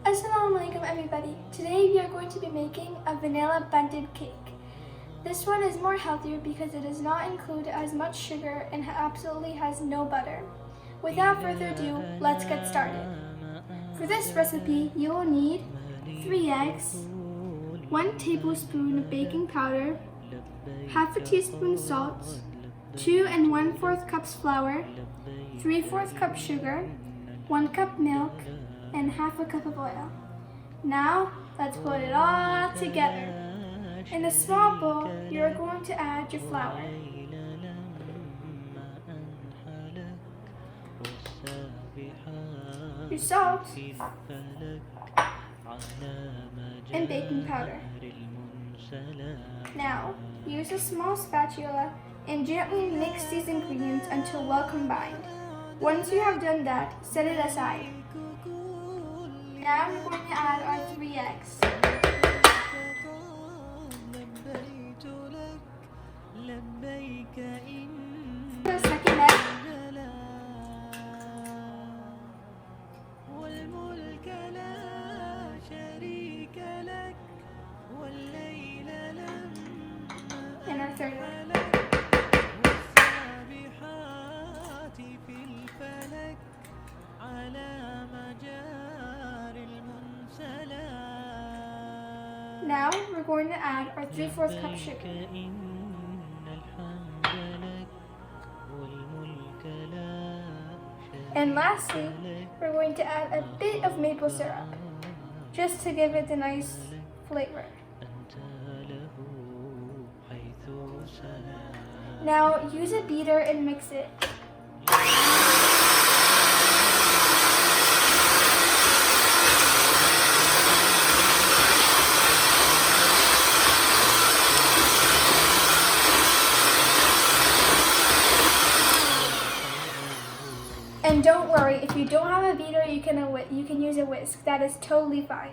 Assalamualaikum everybody. Today we are going to be making a vanilla bunted cake. This one is more healthier because it does not include as much sugar and absolutely has no butter. Without further ado, let's get started. For this recipe, you will need 3 eggs, 1 tablespoon of baking powder, half a teaspoon salt, 2 1/4 cups flour, 3/4 cup sugar, 1 cup milk, and half a cup of oil. Now, let's put it all together. In a small bowl, you're going to add your flour, your salt, and baking powder. Now, use a small spatula and gently mix these ingredients until well combined. Once you have done that, set it aside. Now we're going to add our 3 eggs. The second egg. And our third one. Now we're going to add our 3/4 cup sugar. And lastly, we're going to add a bit of maple syrup, just to give it a nice flavor. Now use a beater and mix it. And don't worry, if you don't have a beater, you can use a whisk. That is totally fine.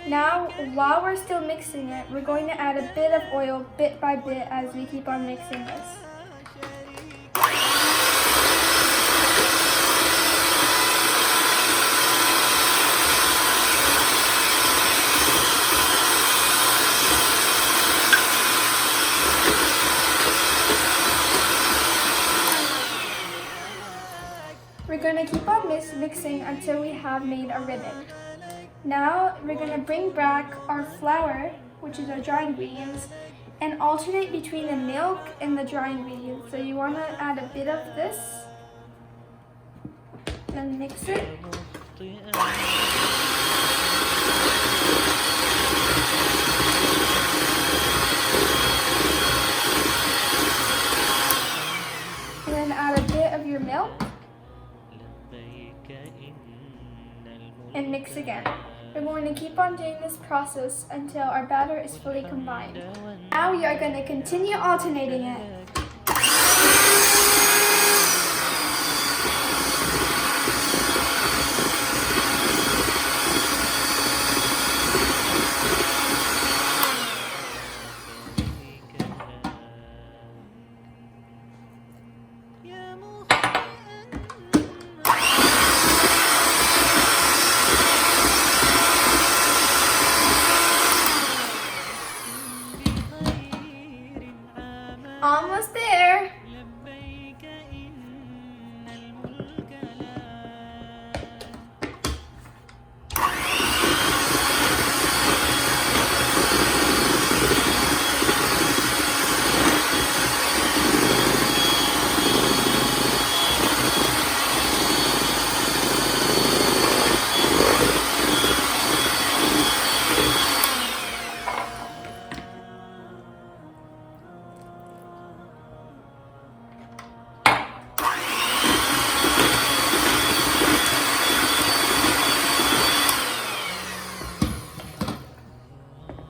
Now, while we're still mixing it, we're going to add a bit of oil bit by bit as we keep on mixing this. We're going to keep on mixing until we have made a ribbon. Now we're going to bring back our flour, which is our dry ingredients, and alternate between the milk and the dry ingredients. So you want to add a bit of this and mix it. And then add a bit of your milk. And mix again. We're going to keep on doing this process until our batter is fully combined. Now we are going to continue alternating it. Almost there.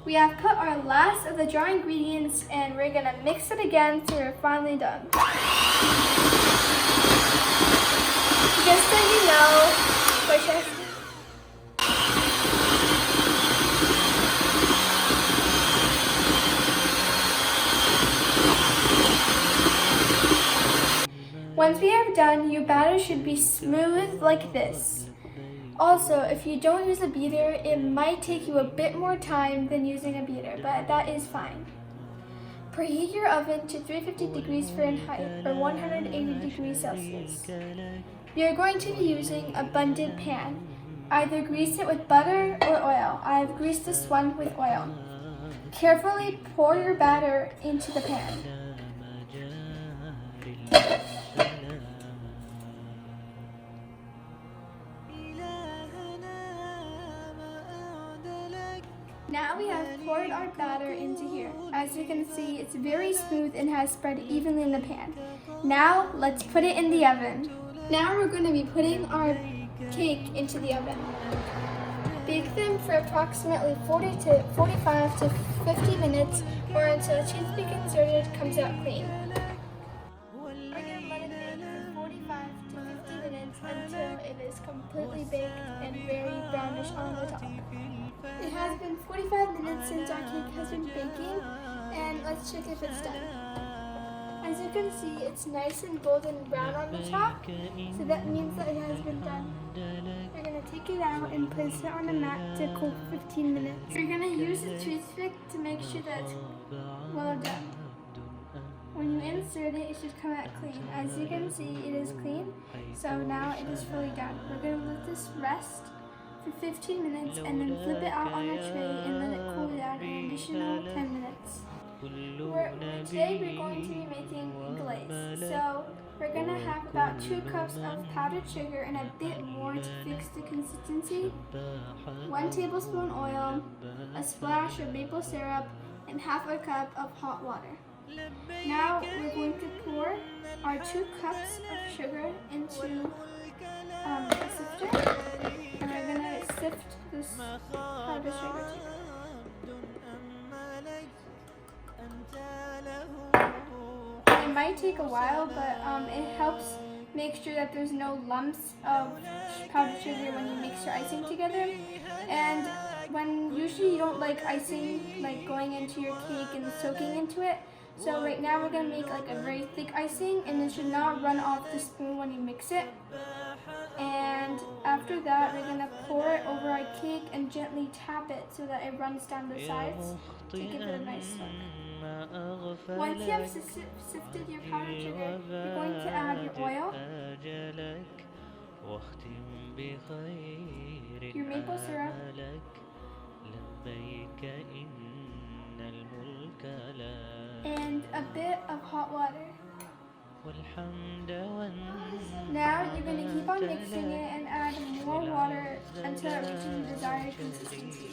We have put our last of the dry ingredients and we're going to mix it again so we're finally done. Just so you know, Once we are done, your batter should be smooth like this. Also, if you don't use a beater, it might take you a bit more time than using a beater, but that is fine. Preheat your oven to 350 degrees Fahrenheit or 180 degrees Celsius. You're going to be using a Bundt pan. Either grease it with butter or oil. I have greased this one with oil. Carefully pour your batter into the pan. Now we have poured our batter into here. As you can see, it's very smooth and has spread evenly in the pan. Now let's put it in the oven. Now we're going to be putting our cake into the oven. Bake them for approximately 45 to 50 minutes or until a toothpick inserted comes out clean. We're going to let it bake for 45 to 50 minutes until it is completely baked and very brownish on the top. It has been 45 minutes since our cake has been baking, and let's check if it's done. As you can see, it's nice and golden brown on the top, so that means that it has been done. We're going to take it out and place it on a mat to cool for 15 minutes. We're going to use a toothpick to make sure that it's well done. When you insert it, it should come out clean. As you can see, it is clean, so now it is fully done. We're going to let this rest for 15 minutes and then flip it out on a tray and let it cool down an additional 10 minutes. Today we're going to be making glaze. So we're going to have about 2 cups of powdered sugar and a bit more to fix the consistency, 1 tablespoon oil, a splash of maple syrup, and half a cup of hot water. Now we're going to pour our 2 cups of sugar into a sifter, and we're going to sift this powdered sugar too. It might take a while, but it helps make sure that there's no lumps of powdered sugar when you mix your icing together. And usually you don't like icing like going into your cake and soaking into it. So right now we're going to make like a very thick icing, and it should not run off the spoon when you mix it. And after that, we're going to pour it over our cake and gently tap it so that it runs down the sides to give it a nice look. Once you have sifted your powdered sugar, you're going to add your oil, your maple syrup, and a bit of hot water. Now you're going to keep on mixing it and add more water until it reaches the desired consistency.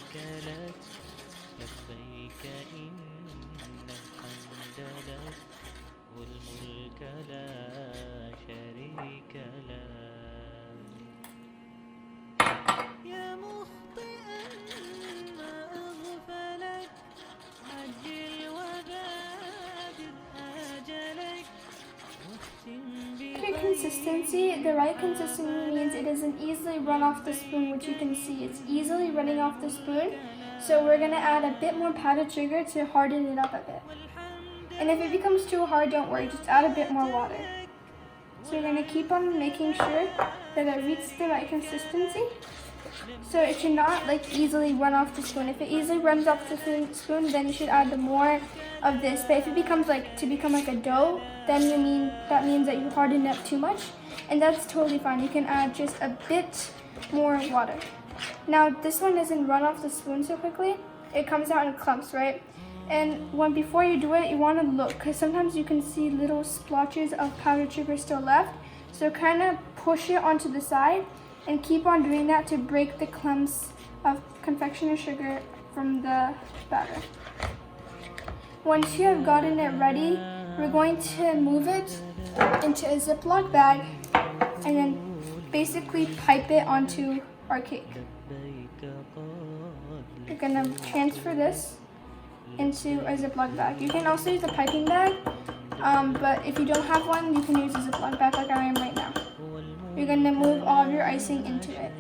Consistency. The right consistency means it doesn't easily run off the spoon, which you can see it's easily running off the spoon. So we're going to add a bit more powdered sugar to harden it up a bit. And if it becomes too hard, don't worry, just add a bit more water. So we're going to keep on making sure that it reaches the right consistency. So it should not like easily run off the spoon. If it easily runs off the spoon, then you should add more of this. But if it becomes like a dough, then that means that you hardened it up too much, and that's totally fine. You can add just a bit more water. Now this one doesn't run off the spoon so quickly. It comes out in clumps, right? And before you do it, you want to look, because sometimes you can see little splotches of powdered sugar still left. So kind of push it onto the side and keep on doing that to break the clumps of confectioner's sugar from the batter. Once you have gotten it ready, we're going to move it into a Ziploc bag and then basically pipe it onto our cake. We're going to transfer this into a Ziploc bag. You can also use a piping bag, but if you don't have one, you can use a Ziploc bag like I am right now. You're going to move all of your icing into it.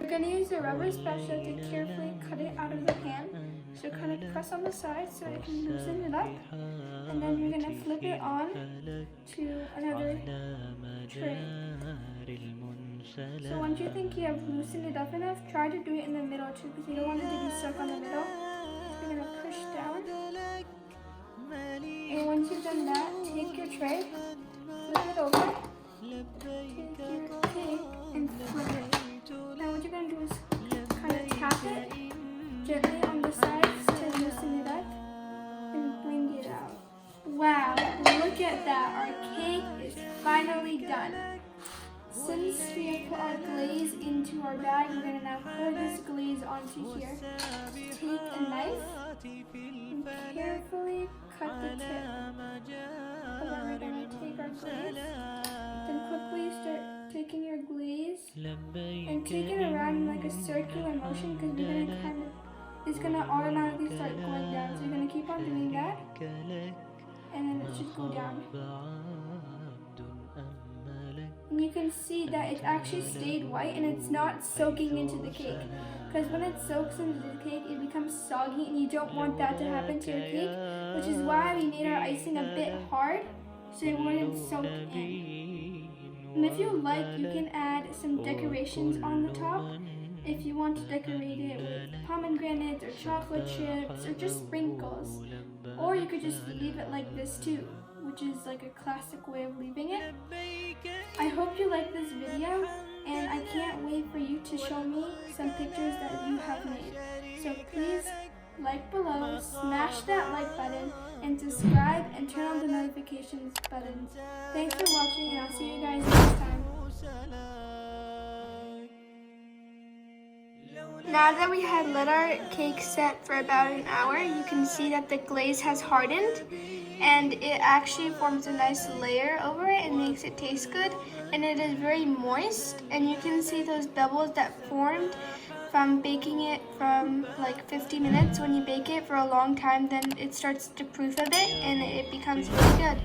We're going to use a rubber spatula to carefully cut it out of the pan. So kind of press on the side so it can loosen it up. And then you're going to flip it on to another tray. So once you think you have loosened it up enough, try to do it in the middle too, because you don't want it to be stuck on the middle. So you're gonna push down. And once you've done that, take your tray, flip it over, take your cake, and flip it. Now what you're gonna do is kind of tap it gently on the sides to loosen it up and bring it out. Wow, look at that, our cake is finally done. Since we have put our glaze into our bag, we're going to now pour this glaze onto here. Take a knife and carefully cut the tip. And then we're going to take our glaze. Then quickly start taking your glaze and take it around in like a circular motion, because we're going to it's going to automatically start going down. So you're going to keep on doing that, and then it should go down. And you can see that it actually stayed white and it's not soaking into the cake. Because when it soaks into the cake, it becomes soggy, and you don't want that to happen to your cake, which is why we made our icing a bit hard so it wouldn't soak in. And if you like, you can add some decorations on the top. If you want to decorate it with pomegranates or chocolate chips or just sprinkles. Or you could just leave it like this too, which is like a classic way of leaving it. I hope you like this video, and I can't wait for you to show me some pictures that you have made. So please like below, smash that like button, and subscribe and turn on the notifications buttons. Thanks for watching, and I'll see you guys next time. Now that we had let our cake set for about an hour, you can see that the glaze has hardened, and it actually forms a nice layer over it and makes it taste good, and it is very moist, and you can see those bubbles that formed from baking it from like 50 minutes. When you bake it for a long time, then it starts to proof a bit and it becomes really good.